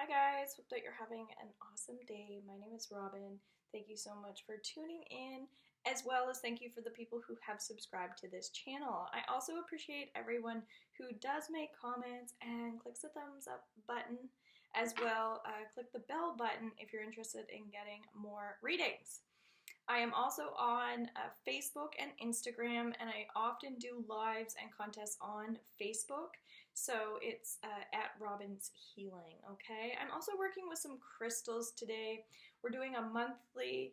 Hi guys, hope that you're having an awesome day. My name is Robin. Thank you so much for tuning in, as well as thank you for the people who have subscribed to this channel. I also appreciate everyone who does make comments and clicks the thumbs up button, as well. Click the bell button if you're interested in getting more readings. I am also on Facebook and Instagram, and I often do lives and contests on Facebook. So it's at Robin's Healing, okay? I'm also working with some crystals today. We're doing a monthly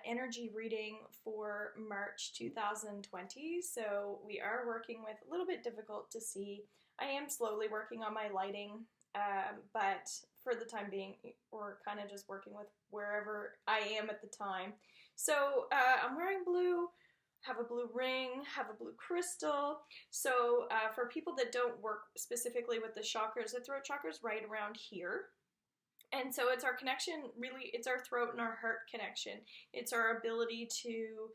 energy reading for March 2020. So we are working with a little bit difficult to see. I am slowly working on my lighting, but for the time being, we're kind of just working with wherever I am at the time. So I'm wearing blue, have a blue ring, have a blue crystal. So for people that don't work specifically with the chakras, the throat chakra is right around here. And so it's our connection, really, it's our throat and our heart connection. It's our ability to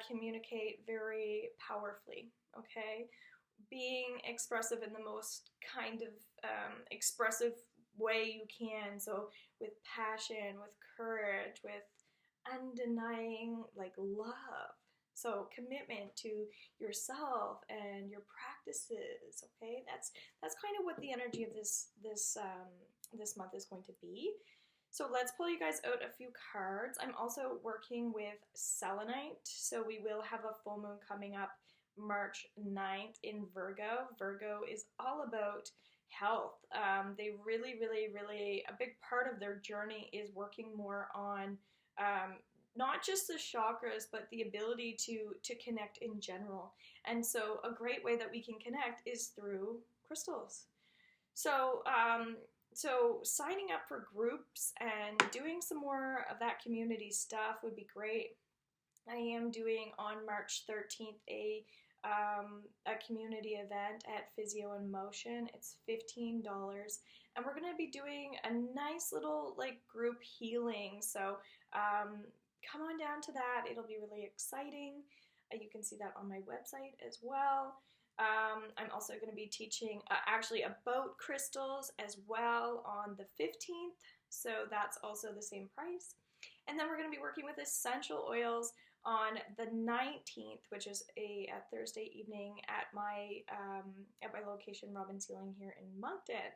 communicate very powerfully, okay? Being expressive in the most kind of expressive way you can. So with passion, with courage, with undenying like love. So commitment to yourself and your practices. Okay, that's kind of what the energy of this month is going to be. So let's pull you guys out a few cards. I'm also working with selenite. So we will have a full moon coming up March 9th in Virgo. Virgo is all about health. They really, a big part of their journey is working more on not just the chakras, but the ability to connect in general. And so a great way that we can connect is through crystals. So, so signing up for groups and doing some more of that community stuff would be great. I am doing on March 13th a community event at Physio in Motion. It's $15, and we're going to be doing a nice little like group healing. So come on down to that. It'll be really exciting. You can see that on my website as well. I'm also going to be teaching actually about crystals as well on the 15th. So that's also the same price. And then we're going to be working with essential oils on the 19th, which is a Thursday evening at my location, Robin's Healing, here in Moncton.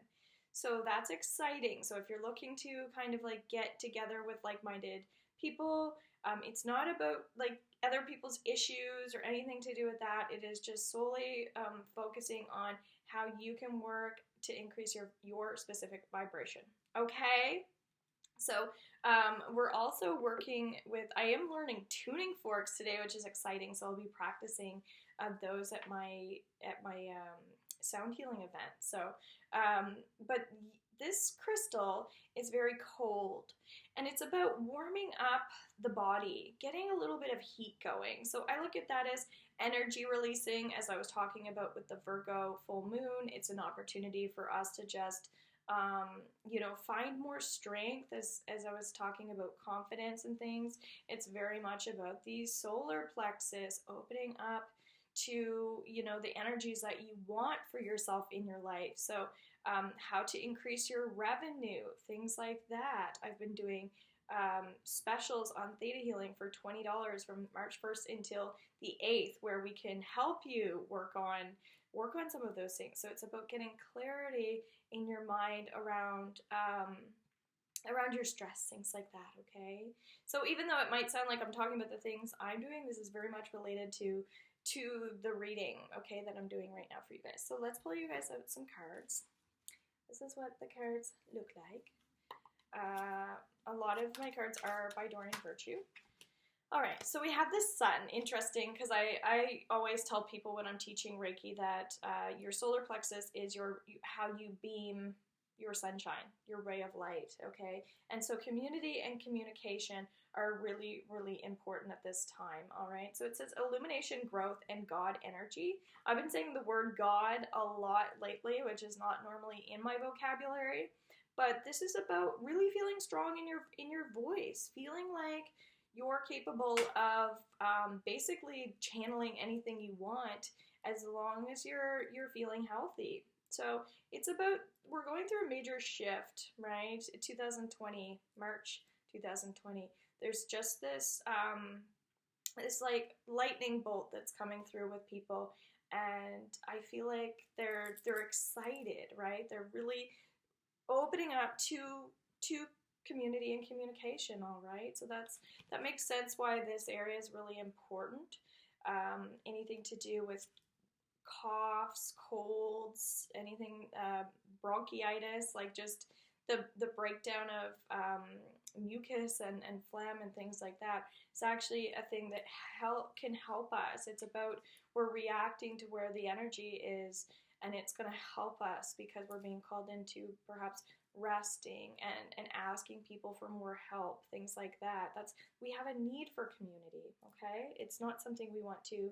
So that's exciting. So if you're looking to kind of like get together with like-minded people, it's not about like other people's issues or anything to do with that. It is just solely focusing on how you can work to increase your specific vibration. Okay? So we're also working with, I am learning tuning forks today, which is exciting. So I'll be practicing those at my sound healing event. So, but this crystal is very cold, and it's about warming up the body, getting a little bit of heat going. So I look at that as energy releasing, as I was talking about with the Virgo full moon. It's an opportunity for us to just find more strength, as I was talking about confidence and things. It's very much about the solar plexus opening up to, the energies that you want for yourself in your life. So how to increase your revenue, things like that. I've been doing specials on Theta Healing for $20 from March 1st until the 8th, where we can help you work on some of those things. So it's about getting clarity in your mind around your stress, things like that, okay? So even though it might sound like I'm talking about the things I'm doing, this is very much related to the reading, okay, that I'm doing right now for you guys. So let's pull you guys out some cards. This is what the cards look like. A lot of my cards are by Doreen Virtue. All right, so we have the sun. Interesting, because I always tell people when I'm teaching Reiki that your solar plexus is how you beam your sunshine, your ray of light, okay? And so community and communication are really, really important at this time, all right? So it says illumination, growth, and God energy. I've been saying the word God a lot lately, which is not normally in my vocabulary, but this is about really feeling strong in your voice, feeling like you're capable of basically channeling anything you want as long as you're feeling healthy. So it's about we're going through a major shift, right? 2020, March 2020. There's just this this like lightning bolt that's coming through with people, and I feel like they're excited, right? They're really opening up to community and communication, all right? So that makes sense why this area is really important. Anything to do with coughs, colds, anything, bronchitis, like just the breakdown of mucus and phlegm and things like that. It's actually a thing that can help us. It's about, we're reacting to where the energy is, and it's going to help us because we're being called into perhaps resting and asking people for more help, things like that. We have a need for community, okay? It's not something we want to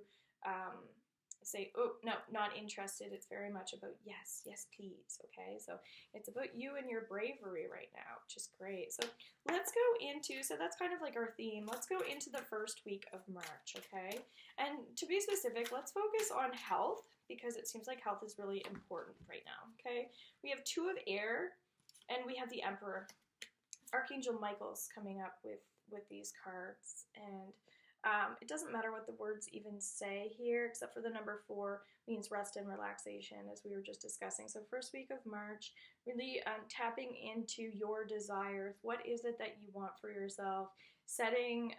say, oh, no, not interested. It's very much about yes, yes, please, okay? So it's about you and your bravery right now, which is great. So let's go into, so that's kind of like our theme. Let's go into the first week of March, okay? And to be specific, let's focus on health because it seems like health is really important right now, okay? We have 2 of air and we have the Emperor. Archangel Michael's coming up with these cards, and it doesn't matter what the words even say here, except for the number 4 means rest and relaxation, as we were just discussing. So first week of March, really tapping into your desires. What is it that you want for yourself? Setting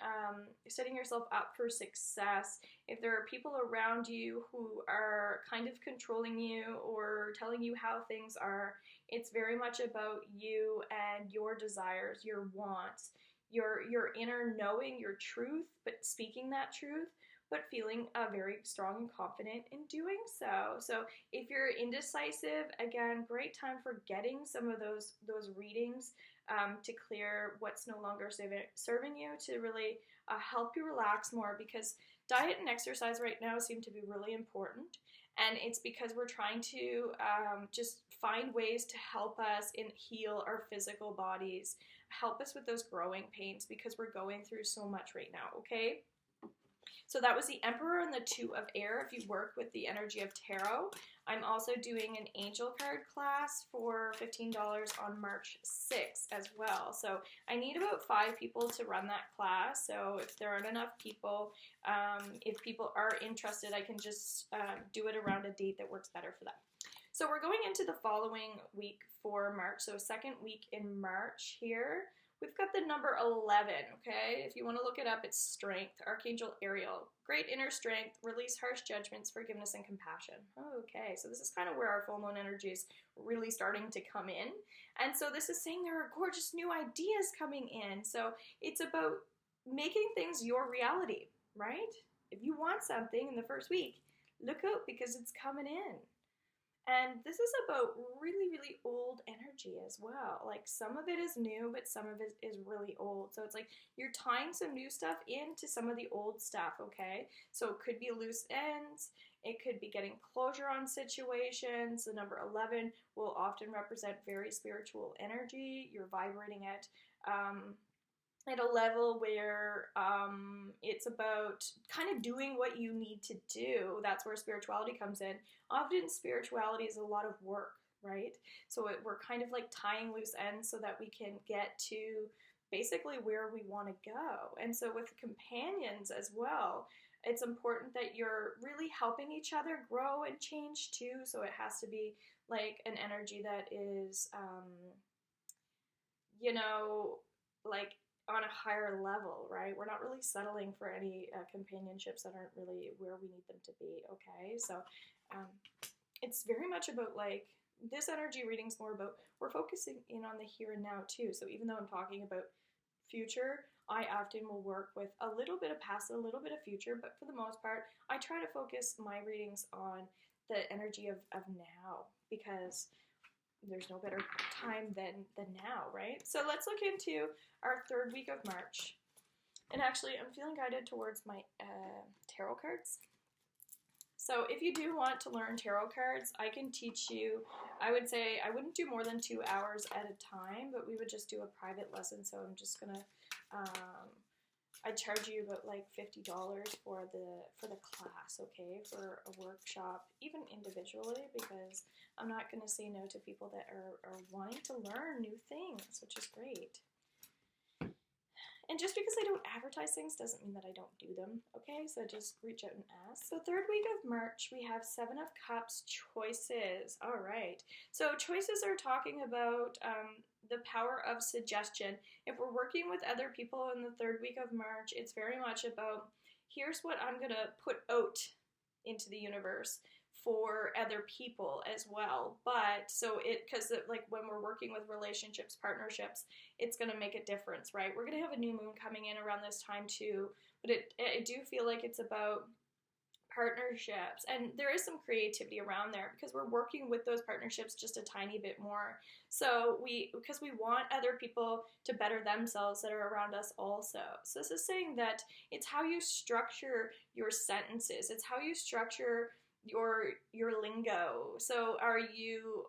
yourself up for success. If there are people around you who are kind of controlling you or telling you how things are, it's very much about you and your desires, your wants, your inner knowing, your truth, but speaking that truth, but feeling very strong and confident in doing so. So if you're indecisive, again, great time for getting some of those readings to clear what's no longer serving you, to really help you relax more, because diet and exercise right now seem to be really important. And it's because we're trying to just find ways to help us heal our physical bodies, help us with those growing pains, because we're going through so much right now, okay? So that was the Emperor and the 2 of air if you work with the energy of tarot. I'm also doing an angel card class for $15 on March 6th as well. So I need about 5 people to run that class. So if there aren't enough people, if people are interested, I can just do it around a date that works better for them. So we're going into the following week for March. So second week in March here. We've got the number 11, okay? If you want to look it up, it's strength. Archangel Ariel. Great inner strength. Release harsh judgments, forgiveness, and compassion. Okay, so this is kind of where our full moon energy is really starting to come in. And so this is saying there are gorgeous new ideas coming in. So it's about making things your reality, right? If you want something in the first week, look out because it's coming in. And this is about really, really old energy as well. Like some of it is new, but some of it is really old. So it's like you're tying some new stuff into some of the old stuff, okay? So it could be loose ends. It could be getting closure on situations. The number 11 will often represent very spiritual energy. You're vibrating at a level where it's about kind of doing what you need to do. That's where spirituality comes in. Often spirituality is a lot of work, right? So we're kind of like tying loose ends so that we can get to basically where we want to go. And so with companions as well, it's important that you're really helping each other grow and change too. So it has to be like an energy that is, like on a higher level, right? We're not really settling for any companionships that aren't really where we need them to be, okay? So it's very much about like, this energy reading's more about, we're focusing in on the here and now too. So even though I'm talking about future, I often will work with a little bit of past, a little bit of future, but for the most part, I try to focus my readings on the energy of now, because there's no better time than now, right? So let's look into our third week of March. And actually, I'm feeling guided towards my tarot cards. So if you do want to learn tarot cards, I can teach you. I would say I wouldn't do more than 2 hours at a time, but we would just do a private lesson. So I'm just going to I charge you about like $50 for the class, okay, for a workshop, even individually, because I'm not going to say no to people that are wanting to learn new things, which is great. And just because I don't advertise things doesn't mean that I don't do them, okay? So just reach out and ask. So third week of March, we have Seven of Cups choices. All right. So choices are talking about the power of suggestion. If we're working with other people in the third week of March, it's very much about, here's what I'm going to put out into the universe for other people as well. But so because like when we're working with relationships, partnerships, it's going to make a difference, right? We're going to have a new moon coming in around this time too, but I do feel like it's about partnerships, and there is some creativity around there because we're working with those partnerships just a tiny bit more. So because we want other people to better themselves that are around us also. So this is saying that it's how you structure your sentences. It's how you structure your lingo. So are you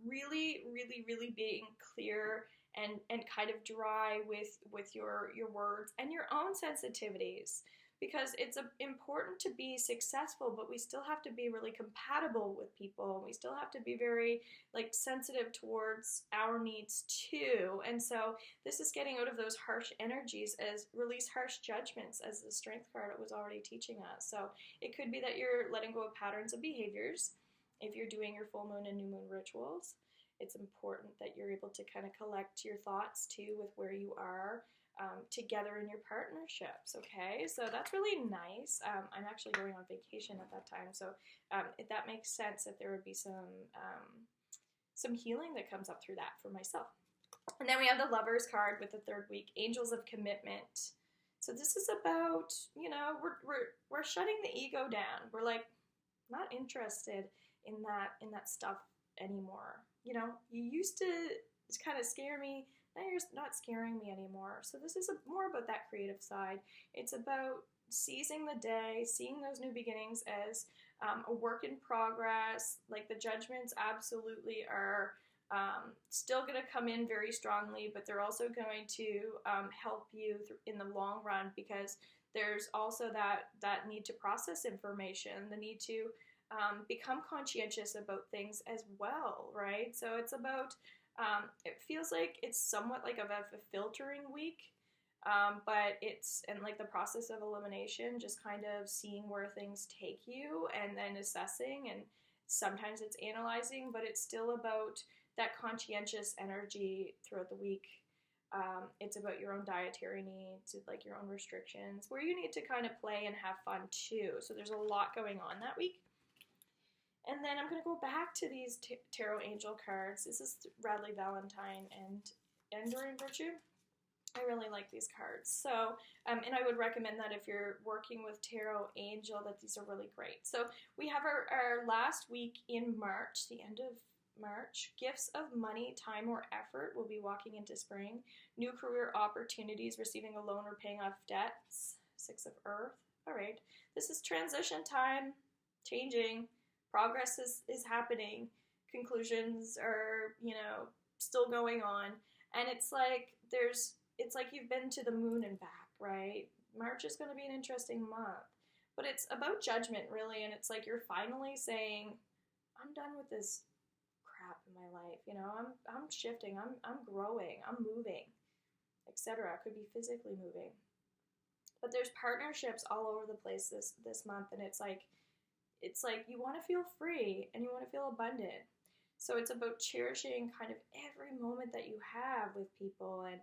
really, really, really being clear and kind of dry with your words and your own sensitivities? Because it's important to be successful, but we still have to be really compatible with people. We still have to be very like sensitive towards our needs too. And so this is getting out of those harsh energies, as release harsh judgments, as the Strength card was already teaching us. So it could be that you're letting go of patterns of behaviors. If you're doing your full moon and new moon rituals, it's important that you're able to kind of collect your thoughts too with where you are together in your partnerships, okay? So that's really nice. I'm actually going on vacation at that time, so if that makes sense, that there would be some healing that comes up through that for myself. And then we have the Lovers card with the third week, Angels of Commitment. So this is about, you know, we're shutting the ego down. We're like not interested in that stuff anymore. You know, you used to kind of scare me. Now you're not scaring me anymore. So this is more about that creative side. It's about seizing the day, seeing those new beginnings as a work in progress. Like the judgments absolutely are still going to come in very strongly, but they're also going to help you in the long run, because there's also that need to process information, the need to become conscientious about things as well, right? So it's about it feels like it's somewhat like a filtering week, but it's like the process of elimination, just kind of seeing where things take you and then assessing, and sometimes it's analyzing, but it's still about that conscientious energy throughout the week. It's about your own dietary needs, like your own restrictions, where you need to kind of play and have fun too. So there's a lot going on that week. And then I'm going to go back to these Tarot Angel cards. This is Radleigh Valentine and Enduring Virtue. I really like these cards. So, and I would recommend that if you're working with Tarot Angel, that these are really great. So we have our last week in March, the end of March. Gifts of money, time, or effort will be walking into spring. New career opportunities, receiving a loan or paying off debts. Six of Earth. All right. This is transition time, changing. Progress is happening. Conclusions are, you know, still going on. And it's like you've been to the moon and back, right? March is going to be an interesting month. But it's about judgment, really. And it's like you're finally saying, I'm done with this crap in my life. You know, I'm shifting. I'm growing. I'm moving, etc. Could be physically moving. But there's partnerships all over the place this month. And it's like you want to feel free and you want to feel abundant. So it's about cherishing kind of every moment that you have with people and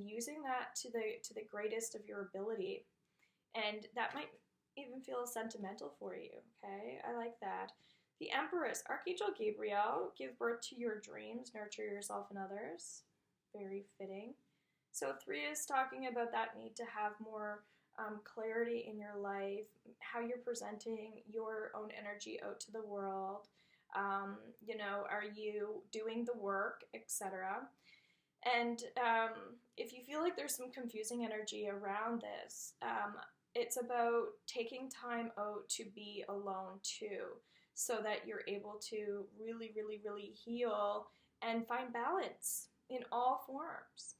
using that to the greatest of your ability. And that might even feel sentimental for you, okay? I like that. The Empress, Archangel Gabriel, give birth to your dreams, nurture yourself and others. Very fitting. So 3 is talking about that need to have more clarity in your life, how you're presenting your own energy out to the world. You know, are you doing the work, etc. And if you feel like there's some confusing energy around this, it's about taking time out to be alone too, so that you're able to really, really, really heal and find balance in all forms.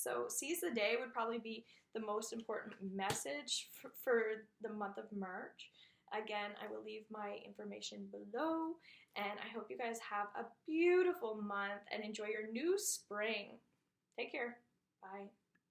So seize the day would probably be the most important message for the month of March. Again, I will leave my information below, and I hope you guys have a beautiful month and enjoy your new spring. Take care. Bye.